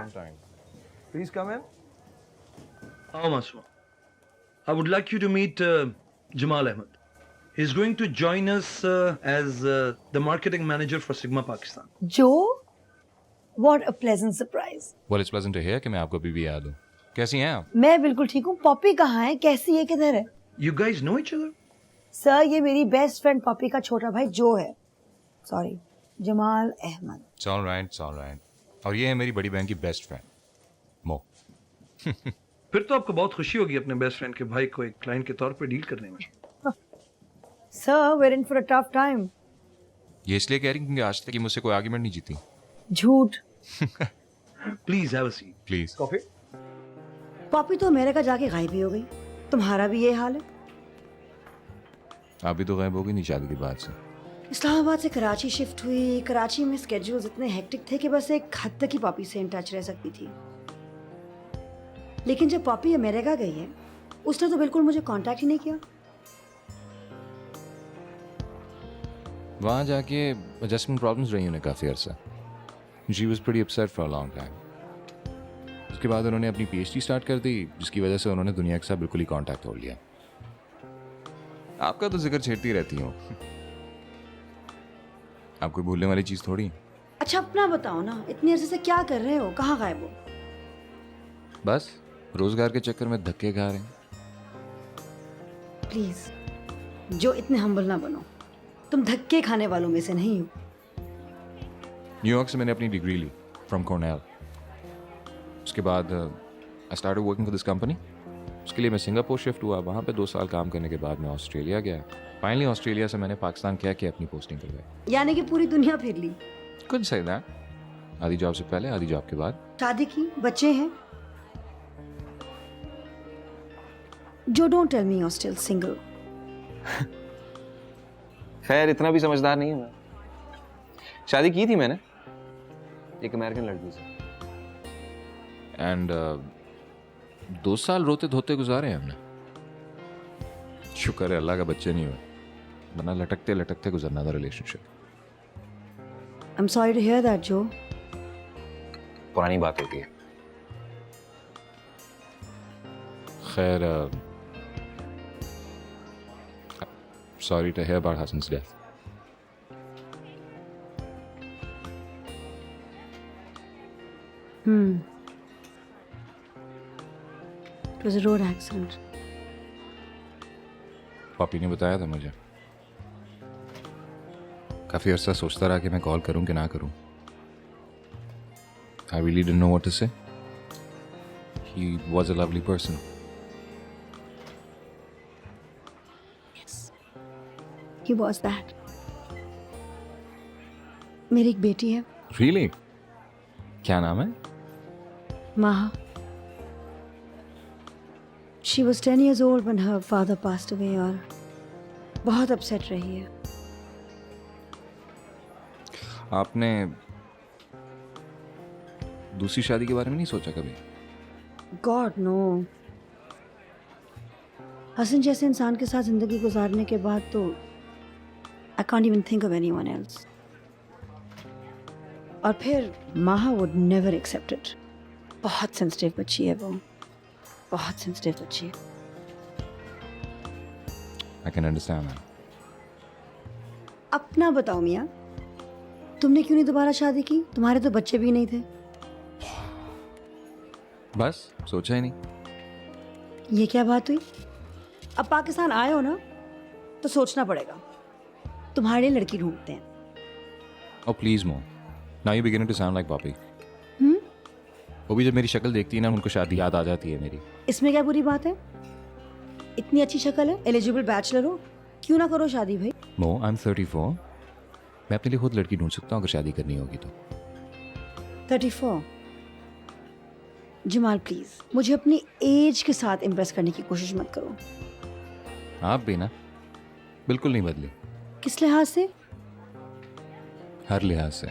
long time. Please come in. How Masma? I would like you to meet Jamal Ahmed. He's going to join us as the marketing manager for Sigma Pakistan. Joe? What a pleasant surprise. Well, it's pleasant to hear कि मैं आपको भी याद हूँ. कैसी हैं आप? मैं बिल्कुल ठीक हूँ. पॉपी कहाँ है? कैसी है? किधर है? You guys know each other? Sir, ये मेरी बेस्ट फ्रेंड पॉपी का छोटा भाई जो है. Sorry, Jamal Ahmed. It's all right, it's all right. और ये है मेरी बड़ी बहन की बेस्ट फ्रेंड मो. फिर तो आपको बहुत खुशी होगी अपने बेस्ट फ्रेंड के भाई को एक क्लाइंट के तौर पे डील करने में. Sir, we're in for a tough time. ये इसलिए कह रही क्योंकि आज तक मुझसे कोई आर्ग्यूमेंट नहीं जीती. झूठ. Please have a seat. Please. Coffee? Poppy तो अमेरिका जाके गायब ही हो गई. तुम्हारा भी ये हाल है. आप भी तो गायब हो गई नहीं शादी के बाद से. इस्लामाबाद से कराची शिफ्ट हुई. कराची में स्केड्यूल्स इतने हेक्टिक थे कि बस एक हद तक ही पॉपी से इन टच रह सकती थी. लेकिन जब पॉपी अमेरिका गई है, उसने तो बिल्कुल मुझे कांटेक्ट ही नहीं किया. वहाँ जाके एडजस्टमेंट प्रॉब्लम्स रही उन्हें काफ़ी अर्सा. She was pretty upset for a long time. उसके बाद उन्होंने अपनी पीएचडी स्टार्ट कर दी जिसकी वजह से उन्होंने दुनिया के साथ बिल्कुल ही कांटेक्ट तोड़ लिया. आपका तो जिक्र छेड़ती रहती हूँ. आप कोई भूलने वाली चीज़ थोड़ी. अच्छा, अपना बताओ ना. इतनी अरसे से क्या कर रहे हो? कहाँ गायब हो? बस रोजगार के चक्कर में धक्के खा रहे हैं. प्लीज जो इतने हम्बल ना बनो. तुम धक्के खाने वालों में से नहीं हो. न्यूयॉर्क से मैंने अपनी डिग्री ली फ्रॉम कॉर्नेल. उसके बाद I started working for this company. उसके लिए मैं सिंगापुर शिफ्ट हुआ. वहाँ पे 2 साल काम करने के बाद मैं ऑस्ट्रेलिया गया. फाइनली ऑस्ट्रेलिया से मैंने पाकिस्तान क्या किया अपनी पोस्टिंग करवाई. यानी कि पूरी दुनिया फिर ली. कुछ सही दैट. आधी जॉब से पहले आधी जॉब के बाद. शादी की, बच्चे हैं. जो don't tell me you are still single. खैर इतना भी समझदार नहीं हूँ मैं. शादी की थी मैंने एक अमेरिकन लड़की से. एंड 2 साल रोते धोते गुजारे हैं हमने. शुक्र है अल्लाह का बच्चे नहीं हुए, वरना लटकते लटकते गुजरना था relationship. I am sorry to hear that जो. पुरानी बात होती है. खैर sorry to hear about Hassan's death. It was a road accident. पापी ने बताया था मुझे. काफी अर्सा सोचता रहा कि मैं कॉल करूं कि ना करूं. I really didn't know what to say. He was a lovely person. He was that. मेरी एक बेटी है. Really? क्या नाम है? Maha. She was 10 years old when her father passed away और बहुत upset रही है. आपने दूसरी शादी के बारे में नहीं सोचा कभी? God no. हसन जैसे इंसान के साथ जिंदगी गुजारने के बाद तो I can't even think of anyone else. और फिर माहा would never accept it. बहुत सेंसिटिव बच्ची है वो. बहुत सेंसिटिव बच्ची है. I can understand that. अपना बताओ मियाँ, तुमने क्यों नहीं दोबारा शादी की? तुम्हारे तो बच्चे भी नहीं थे. बस सोचा ही नहीं. ये क्या बात हुई? अब पाकिस्तान आए हो ना, तो सोचना पड़ेगा. तुम्हारे लिए लड़की ढूंढते हैं. Oh please Mo. Now you're beginning to sound like Poppy. वो भी जब मेरी शक्ल देखती है ना उनको शादी याद आ जाती है मेरी. इसमें क्या बुरी बात है? इतनी अच्छी शक्ल है, एलिजिबल बैचलर हो, क्यों ना करो शादी भाई. Mo, I'm 34. मैं अपने लिए खुद लड़की ढूंढ सकता हूँ अगर शादी करनी होगी तो. 34. जमाल प्लीज मुझे अपनी एज के साथ इम्प्रेस करने की कोशिश मत करो. आप भी ना बिल्कुल नहीं बदली. किस लिहाज से? हर लिहाज से.